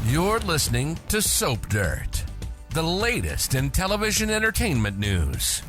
You're listening to Soap Dirt, the latest in television entertainment news.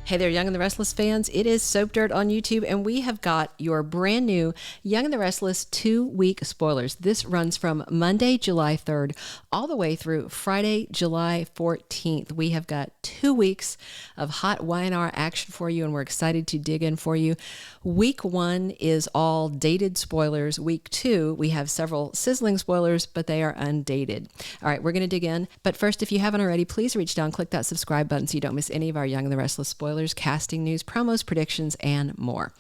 Hey there, Young and the Restless fans. It is Soap Dirt on YouTube, and we have got your brand new Young and the Restless 2-week spoilers. This runs from Monday, July 3rd, all the way through Friday, July 14th. We have got 2 weeks of hot Y&R action for you, and we're excited to dig in for you. Week 1 is all dated spoilers. Week 2, we have several sizzling spoilers, but they are undated. All right, we're going to dig in. But first, if you haven't already, please reach down, click that subscribe button so you don't miss any of our Young and the Restless spoilers, casting news, promos, predictions, and more.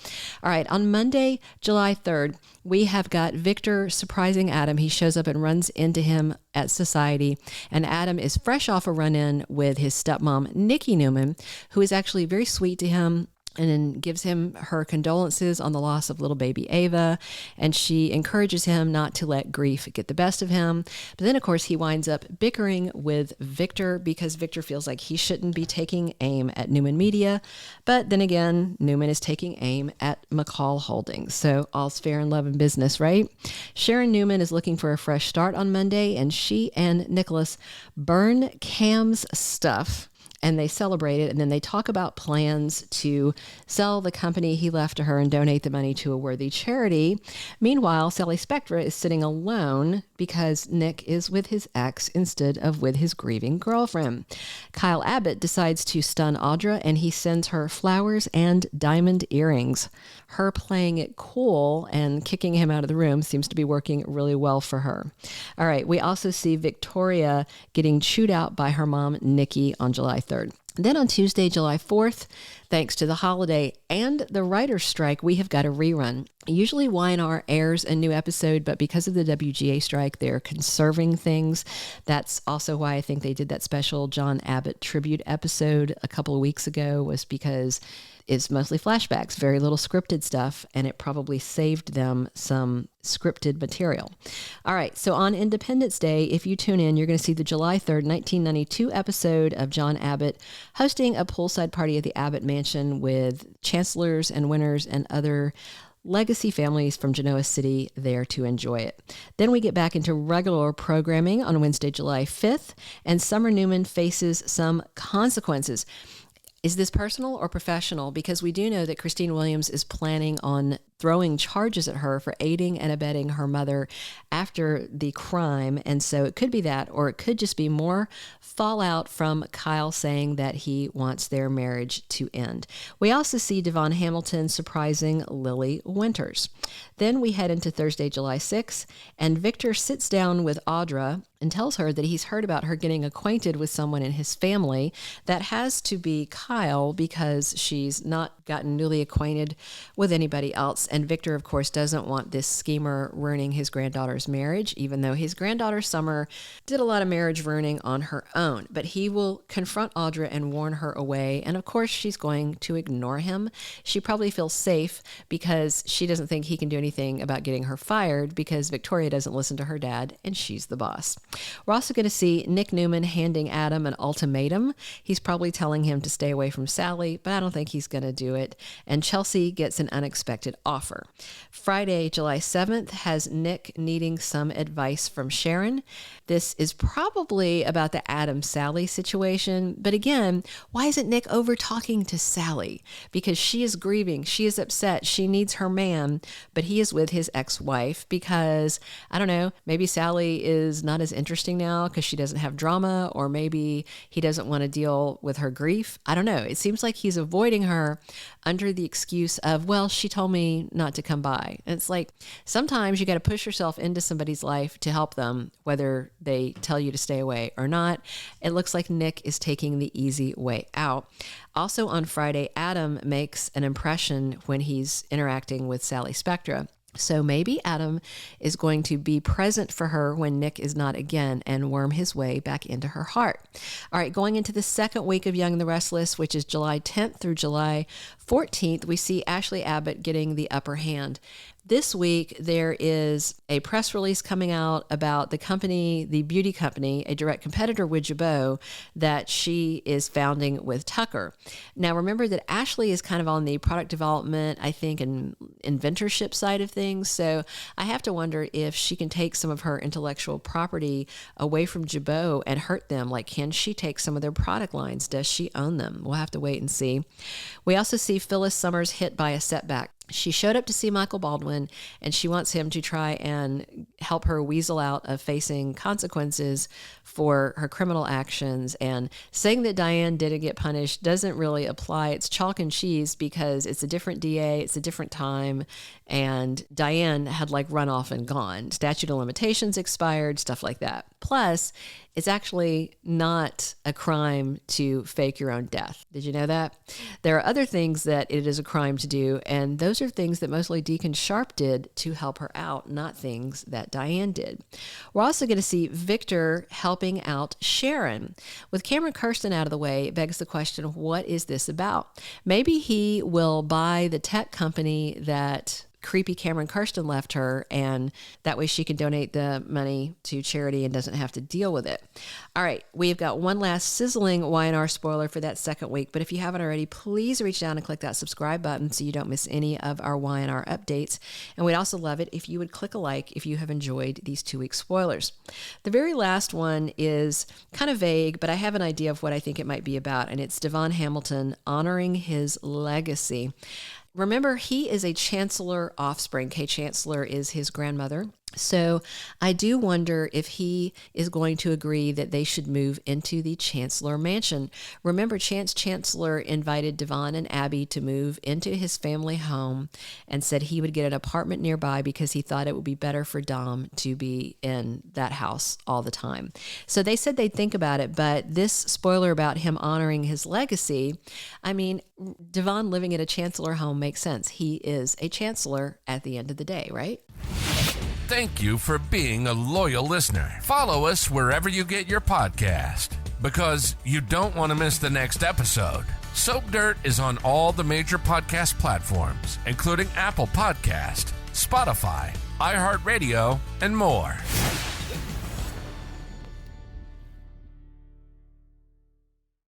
All right, on Monday, July 3rd, we have got Victor surprising Adam. He shows up and runs into him at Society, and Adam is fresh off a run-in with his stepmom, Nikki Newman, who is actually very sweet to him and then gives him her condolences on the loss of little baby Ava, and she encourages him not to let grief get the best of him. But then, of course, he winds up bickering with Victor because Victor feels like he shouldn't be taking aim at Newman Media. But then again, Newman is taking aim at McCall Holdings. So all's fair in love and business, right? Sharon Newman is looking for a fresh start on Monday, and she and Nicholas burn Cam's stuff, and they celebrate it, and then they talk about plans to sell the company he left to her and donate the money to a worthy charity. Meanwhile, Sally Spectra is sitting alone because Nick is with his ex instead of with his grieving girlfriend. Kyle Abbott decides to stun Audra, and he sends her flowers and diamond earrings. Her playing it cool and kicking him out of the room seems to be working really well for her. All right, we also see Victoria getting chewed out by her mom, Nikki, on July 3rd. Then on Tuesday, July 4th, thanks to the holiday and the writer's strike, we have got a rerun. Usually Y&R airs a new episode, but because of the WGA strike, they're conserving things. That's also why I think they did that special John Abbott tribute episode a couple of weeks ago, was because it's mostly flashbacks, very little scripted stuff, and it probably saved them some scripted material. All right, so on Independence Day, if you tune in, you're going to see the July 3rd, 1992 episode of John Abbott hosting a poolside party at the Abbott Mansion with chancellors and winners and other legacy families from Genoa City there to enjoy it. Then we get back into regular programming on Wednesday, July 5th, and Summer Newman faces some consequences. Is this personal or professional? Because we do know that Christine Williams is planning on throwing charges at her for aiding and abetting her mother after the crime. And so it could be that, or it could just be more fallout from Kyle saying that he wants their marriage to end. We also see Devon Hamilton surprising Lily Winters. Then we head into Thursday, July 6th, and Victor sits down with Audra and tells her that he's heard about her getting acquainted with someone in his family. That has to be Kyle, because she's not gotten newly acquainted with anybody else. And Victor, of course, doesn't want this schemer ruining his granddaughter's marriage, even though his granddaughter Summer did a lot of marriage ruining on her own. But he will confront Audra and warn her away. And of course, she's going to ignore him. She probably feels safe because she doesn't think he can do anything about getting her fired, because Victoria doesn't listen to her dad and she's the boss. We're also going to see Nick Newman handing Adam an ultimatum. He's probably telling him to stay away from Sally, but I don't think he's going to do it. And Chelsea gets an unexpected offer. Friday, July 7th, has Nick needing some advice from Sharon. This is probably about the Adam-Sally situation. But again, why isn't Nick over talking to Sally? Because she is grieving. She is upset. She needs her man, but he is with his ex-wife because, I don't know, maybe Sally is not as interesting now because she doesn't have drama, or maybe he doesn't want to deal with her grief. I don't know. It seems like he's avoiding her under the excuse of, well, she told me not to come by. And it's like, sometimes you got to push yourself into somebody's life to help them, whether they tell you to stay away or not. It looks like Nick is taking the easy way out. Also on Friday, Adam makes an impression when he's interacting with Sally Spectra. So maybe Adam is going to be present for her when Nick is not again and worm his way back into her heart. All right, going into the second week of Young and the Restless, which is July 10th through July 14th, we see Ashley Abbott getting the upper hand. This week, there is a press release coming out about the company, the beauty company, a direct competitor with Jabot, that she is founding with Tucker. Now, remember that Ashley is kind of on the product development, I think, and inventorship side of things. So I have to wonder if she can take some of her intellectual property away from Jabot and hurt them. Like, can she take some of their product lines? Does she own them? We'll have to wait and see. We also see Phyllis Summers hit by a setback. She showed up to see Michael Baldwin, and she wants him to try and help her weasel out of facing consequences for her criminal actions. And saying that Diane didn't get punished doesn't really apply. It's chalk and cheese because it's a different DA, it's a different time, and Diane had run off and gone. Statute of limitations expired, stuff like that. Plus, it's actually not a crime to fake your own death. Did you know that? There are other things that it is a crime to do, and those are things that mostly Deacon Sharp did to help her out, not things that Diane did. We're also going to see Victor helping out Sharon. With Cameron Kirsten out of the way, it begs the question, what is this about? Maybe he will buy the tech company that creepy Cameron Kirsten left her, and that way she can donate the money to charity and doesn't have to deal with it. All right, we've got one last sizzling Y&R spoiler for that second week, but if you haven't already, please reach down and click that subscribe button so you don't miss any of our Y&R updates. And we'd also love it if you would click a like if you have enjoyed these 2-week spoilers. The very last one is kind of vague, but I have an idea of what I think it might be about, and it's Devon Hamilton honoring his legacy. Remember, he is a Chancellor offspring. Kay Chancellor is his grandmother. So I do wonder if he is going to agree that they should move into the Chancellor mansion. Remember, Chancellor invited Devon and Abby to move into his family home and said he would get an apartment nearby because he thought it would be better for Dom to be in that house all the time. So they said they'd think about it, but this spoiler about him honoring his legacy, I mean, Devon living at a Chancellor home makes sense. He is a Chancellor at the end of the day, right? Thank you for being a loyal listener. Follow us wherever you get your podcast, because you don't want to miss the next episode. Soap Dirt is on all the major podcast platforms, including Apple Podcast, Spotify, iHeartRadio, and more.